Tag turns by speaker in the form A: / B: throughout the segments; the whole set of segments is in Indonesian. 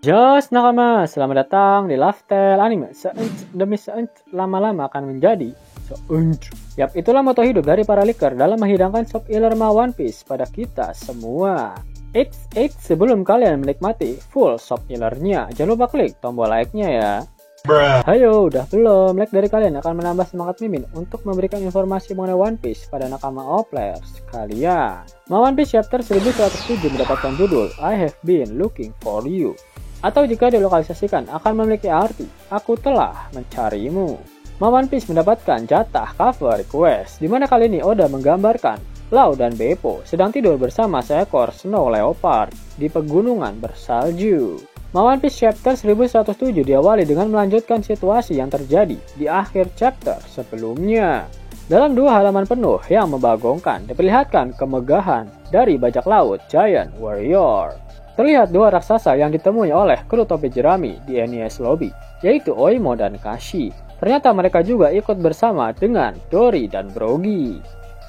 A: Jos nakama, selamat datang di Lifestyle Anime. Demi lama-lama akan menjadi Yap, itulah moto hidup dari para leaker dalam menghidangkan sop ilerma One Piece pada kita semua. Eits, sebelum kalian menikmati full sop ilernya, jangan lupa klik tombol like-nya ya. Hayo, udah belum? Like dari kalian akan menambah semangat Mimin untuk memberikan informasi mengenai One Piece pada nakama all players kalian. One Piece chapter 1107 mendapatkan judul I Have Been Looking For You, atau jika dilokalisasikan akan memiliki arti aku telah mencarimu. One Piece mendapatkan jatah cover request, di mana kali ini Oda menggambarkan Lau dan Beppo sedang tidur bersama seekor snow leopard di pegunungan bersalju. One Piece chapter 1107 diawali dengan melanjutkan situasi yang terjadi di akhir chapter sebelumnya. Dalam dua halaman penuh yang membagongkan, diperlihatkan kemegahan dari bajak laut Giant Warrior. Terlihat dua raksasa yang ditemui oleh kru topi jerami di NES Lobby, yaitu Oimo dan Kashi. Ternyata mereka juga ikut bersama dengan Dory dan Brogy.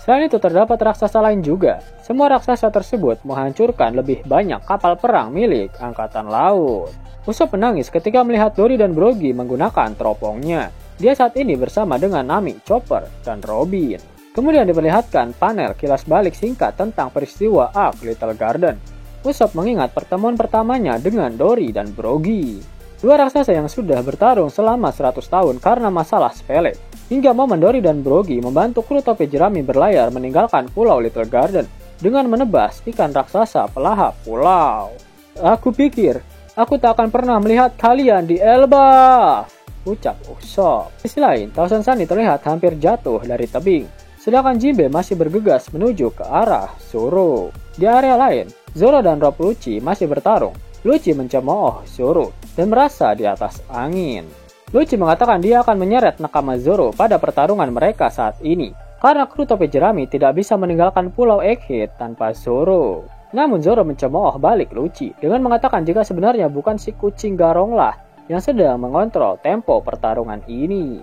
A: Selain itu terdapat raksasa lain juga. Semua raksasa tersebut menghancurkan lebih banyak kapal perang milik Angkatan Laut. Usopp menangis ketika melihat Dory dan Brogy menggunakan teropongnya. Dia saat ini bersama dengan Nami, Chopper, dan Robin. Kemudian diperlihatkan panel kilas balik singkat tentang peristiwa Arc Little Garden. Usopp mengingat pertemuan pertamanya dengan Dory dan Brogy. Dua raksasa yang sudah bertarung selama 100 tahun karena masalah sepele. Hingga momen Dory dan Brogy membantu kru topi jerami berlayar meninggalkan pulau Little Garden dengan menebas ikan raksasa pelahap pulau. Aku pikir aku tak akan pernah melihat kalian di Elbaf, ucap Usopp. Di sisi lain, Thousand Sunny terlihat hampir jatuh dari tebing, sedangkan Jinbe masih bergegas menuju ke arah Zoro. Di area lain, Zoro dan Rob Lucci masih bertarung. Lucci mencemooh Zoro dan merasa di atas angin. Lucci mengatakan dia akan menyeret nakama Zoro pada pertarungan mereka saat ini, karena kru topi jerami tidak bisa meninggalkan pulau Egghead tanpa Zoro. Namun Zoro mencemooh balik Lucci dengan mengatakan jika sebenarnya bukan si kucing garonglah yang sedang mengontrol tempo pertarungan ini.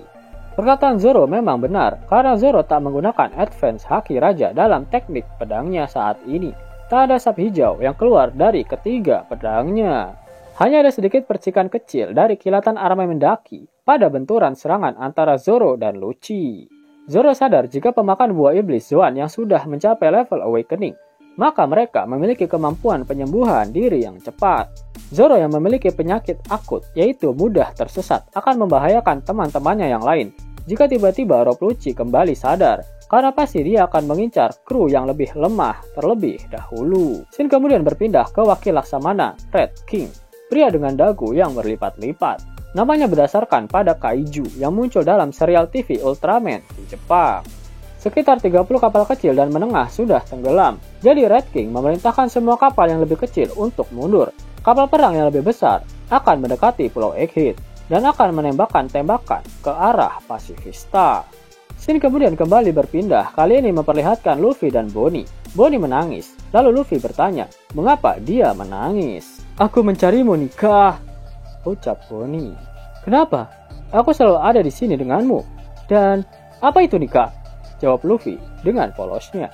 A: Perkataan Zoro memang benar, karena Zoro tak menggunakan advance haki raja dalam teknik pedangnya saat ini. Tak ada asap hijau yang keluar dari ketiga pedangnya. Hanya ada sedikit percikan kecil dari kilatan armai mendaki pada benturan serangan antara Zoro dan Lucci. Zoro sadar jika pemakan buah iblis Zoan yang sudah mencapai level awakening, maka mereka memiliki kemampuan penyembuhan diri yang cepat. Zoro yang memiliki penyakit akut yaitu mudah tersesat akan membahayakan teman-temannya yang lain jika tiba-tiba Rob Lucci kembali sadar, karena pasti dia akan mengincar kru yang lebih lemah terlebih dahulu. Scene kemudian berpindah ke wakil laksamana Red King, pria dengan dagu yang berlipat-lipat. Namanya berdasarkan pada kaiju yang muncul dalam serial TV Ultraman di Jepang. Sekitar 30 kapal kecil dan menengah sudah tenggelam, jadi Red King memerintahkan semua kapal yang lebih kecil untuk mundur. Kapal perang yang lebih besar akan mendekati Pulau Egghead dan akan menembakkan tembakan ke arah Pasifista. Scene kemudian kembali berpindah, kali ini memperlihatkan Luffy dan Bonnie. Bonnie menangis, lalu Luffy bertanya, mengapa dia menangis? Aku mencarimu, Nika, ucap Bonnie. Kenapa? Aku selalu ada di sini denganmu. Dan apa itu, Nika? Jawab Luffy dengan polosnya.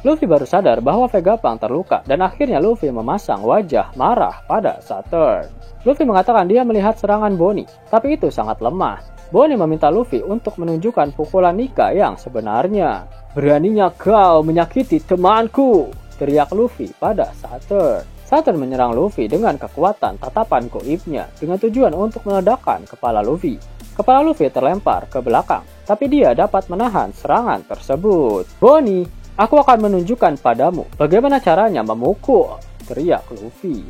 A: Luffy baru sadar bahwa Vegapunk terluka dan akhirnya Luffy memasang wajah marah pada Saturn. Luffy mengatakan dia melihat serangan Bonnie, tapi itu sangat lemah. Bonnie meminta Luffy untuk menunjukkan pukulan Nika yang sebenarnya. Beraninya kau menyakiti temanku, teriak Luffy pada Saturn. Saturn menyerang Luffy dengan kekuatan tatapan goibnya dengan tujuan untuk meledakkan kepala Luffy. Kepala Luffy terlempar ke belakang, tapi dia dapat menahan serangan tersebut. Bonnie, aku akan menunjukkan padamu bagaimana caranya memukul, teriak Luffy.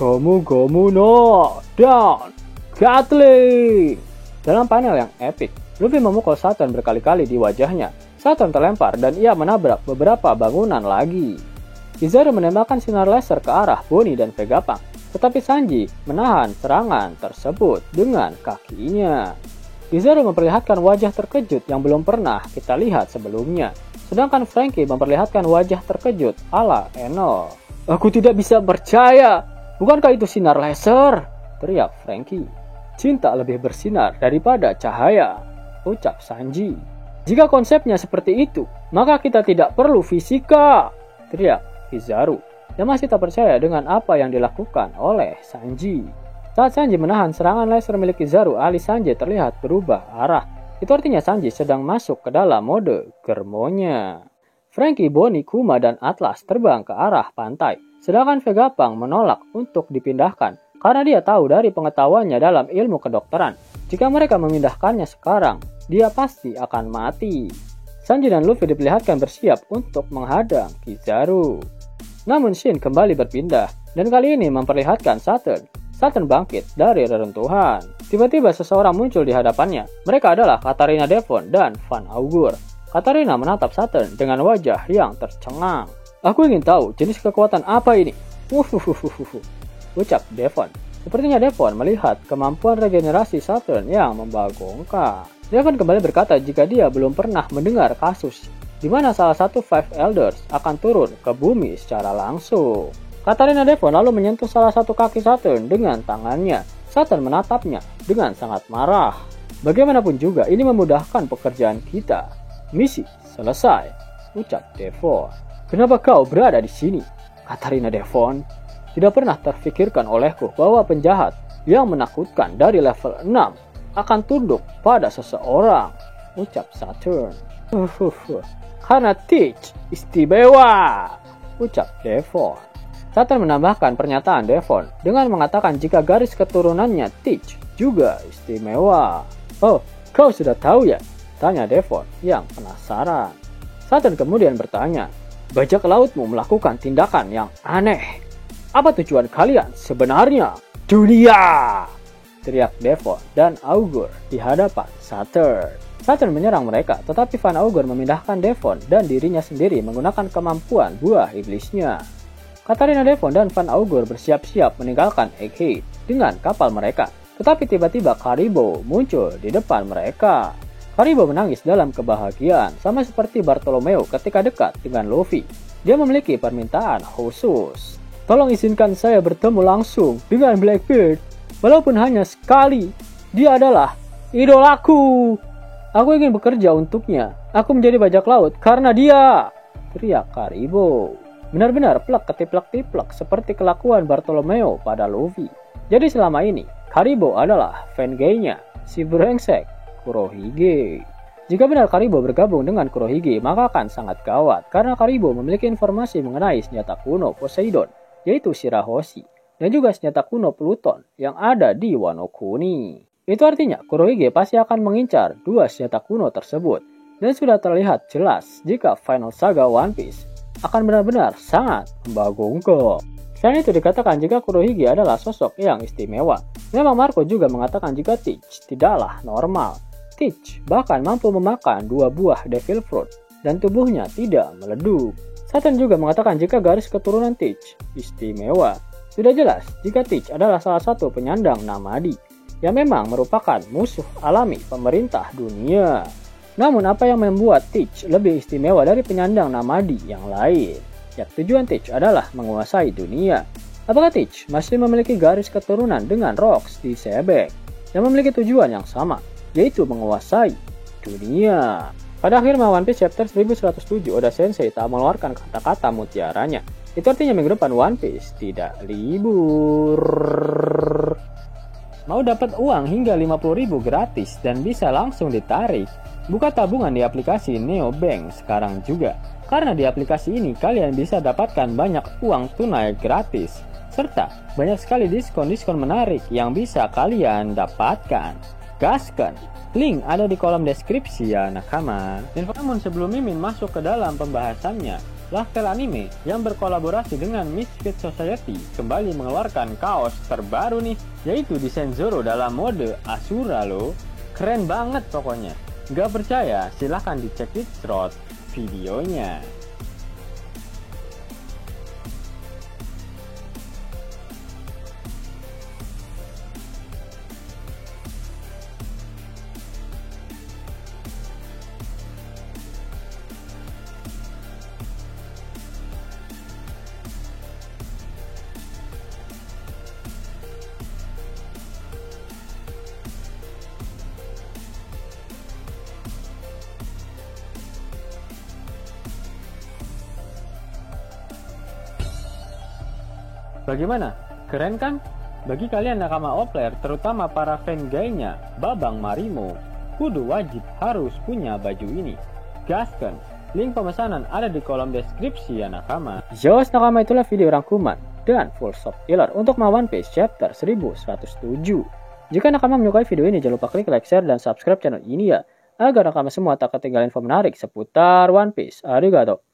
A: Gomu no dan Gatling. Dalam panel yang epik, Luffy memukul Saturn berkali-kali di wajahnya. Saturn terlempar dan ia menabrak beberapa bangunan lagi. Kizaru menembakkan sinar laser ke arah Bonnie dan Vegapunk, tetapi Sanji menahan serangan tersebut dengan kakinya. Kizaru memperlihatkan wajah terkejut yang belum pernah kita lihat sebelumnya, sedangkan Franky memperlihatkan wajah terkejut ala Eno. Aku tidak bisa percaya, bukankah itu sinar laser? Teriak Franky. Cinta lebih bersinar daripada cahaya, ucap Sanji. Jika konsepnya seperti itu, maka kita tidak perlu fisika, teriak Kizaru. yang masih tak percaya dengan apa yang dilakukan oleh Sanji. Saat Sanji menahan serangan laser milik Kizaru, alis Sanji terlihat berubah arah. Itu artinya Sanji sedang masuk ke dalam mode germonya. Franky, Bonnie, Kuma, dan Atlas terbang ke arah pantai, sedangkan Vegapunk menolak untuk dipindahkan karena dia tahu dari pengetahuannya dalam ilmu kedokteran, jika mereka memindahkannya sekarang, dia pasti akan mati. Sanji dan Luffy diperlihatkan bersiap untuk menghadang Kizaru. Namun Shin kembali berpindah, dan kali ini memperlihatkan Saturn. Saturn bangkit dari reruntuhan. Tiba-tiba seseorang muncul di hadapannya. Mereka adalah Katarina Devon dan Van Augur. Katarina menatap Saturn dengan wajah yang tercengang. Aku ingin tahu jenis kekuatan apa ini. Ucap Devon. Sepertinya Devon melihat kemampuan regenerasi Saturn yang membagongkan. Devon kembali berkata jika dia belum pernah mendengar kasus di mana salah satu Five Elders akan turun ke bumi secara langsung. Katarina Devon lalu menyentuh salah satu kaki Saturn dengan tangannya. Saturn menatapnya dengan sangat marah. Bagaimanapun juga ini memudahkan pekerjaan kita. Misi selesai, ucap Devon. Kenapa kau berada di sini? Katarina Devon. Tidak pernah terfikirkan olehku bahwa penjahat yang menakutkan dari level 6 akan tunduk pada seseorang, ucap Saturn. Karena Teach istimewa, ucap Devon. Saturn menambahkan pernyataan Devon dengan mengatakan jika garis keturunannya Teach juga istimewa. Oh, kau sudah tahu ya? Tanya Devon yang penasaran. Saturn kemudian bertanya, bajak lautmu melakukan tindakan yang aneh. Apa tujuan kalian sebenarnya? Dunia! Teriak Devon dan Augur di hadapan Saturn. Saturn menyerang mereka, tetapi Van Augur memindahkan Devon dan dirinya sendiri menggunakan kemampuan buah iblisnya. Katarina Devon dan Van Augur bersiap-siap meninggalkan Egghead dengan kapal mereka. Tetapi tiba-tiba Karibo muncul di depan mereka. Karibo menangis dalam kebahagiaan, sama seperti Bartolomeo ketika dekat dengan Luffy. Dia memiliki permintaan khusus. Tolong izinkan saya bertemu langsung dengan Blackbeard. Walaupun hanya sekali, dia adalah idolaku. Aku ingin bekerja untuknya. Aku menjadi bajak laut karena dia, teriak Karibo. Benar-benar plek ketiplek-tiplek seperti kelakuan Bartolomeo pada Luffy. Jadi selama ini, Karibo adalah fan gay-nya, si brengsek Kurohige. Jika benar Karibo bergabung dengan Kurohige, maka akan sangat gawat karena Karibo memiliki informasi mengenai senjata kuno Poseidon, yaitu Shirahoshi, dan juga senjata kuno Pluton yang ada di Wano Kuni. Itu artinya Kurohige pasti akan mengincar dua senjata kuno tersebut, dan sudah terlihat jelas jika Final Saga One Piece akan benar-benar sangat membagongkan. Selain itu dikatakan jika Kurohige adalah sosok yang istimewa. Memang Marco juga mengatakan jika Teach tidaklah normal. Teach bahkan mampu memakan 2 buah Devil Fruit dan tubuhnya tidak meleduk. Saturn juga mengatakan jika garis keturunan Teach istimewa. Sudah jelas jika Teach adalah salah satu penyandang Namadi yang memang merupakan musuh alami pemerintah dunia. Namun apa yang membuat Teach lebih istimewa dari penyandang Namadi yang lain? Ya, tujuan Teach adalah menguasai dunia. Apakah Teach masih memiliki garis keturunan dengan Rocks di Sebek yang memiliki tujuan yang sama, yaitu menguasai dunia? Pada akhir One Piece chapter 1107, Oda Sensei tak mengeluarkan kata-kata mutiaranya. Itu artinya minggu depan One Piece tidak libur. Mau dapat uang hingga 50.000 gratis dan bisa langsung ditarik? Buka tabungan di aplikasi Neobank sekarang juga. Karena di aplikasi ini kalian bisa dapatkan banyak uang tunai gratis. Serta banyak sekali diskon-diskon menarik yang bisa kalian dapatkan. Gaskan! Link ada di kolom deskripsi ya nakama. Namun sebelum Mimin masuk ke dalam pembahasannya, Laftel Anime yang berkolaborasi dengan Misfit Society kembali mengeluarkan kaos terbaru nih, yaitu desain Zoro dalam mode Asura loh. Keren banget pokoknya. Gak percaya? Silahkan dicek di thread videonya. Bagaimana? Keren kan? Bagi kalian nakama Opler, terutama para fan gaynya Babang Marimo, kudu wajib harus punya baju ini. Gaskan! Link pemesanan ada di kolom deskripsi ya nakama. Yos nakama, itulah video rangkuman dan full shop filler untuk One Piece chapter 1107. Jika nakama menyukai video ini, jangan lupa klik like, share, dan subscribe channel ini ya, agar nakama semua tak ketinggalan info menarik seputar One Piece. Arigato.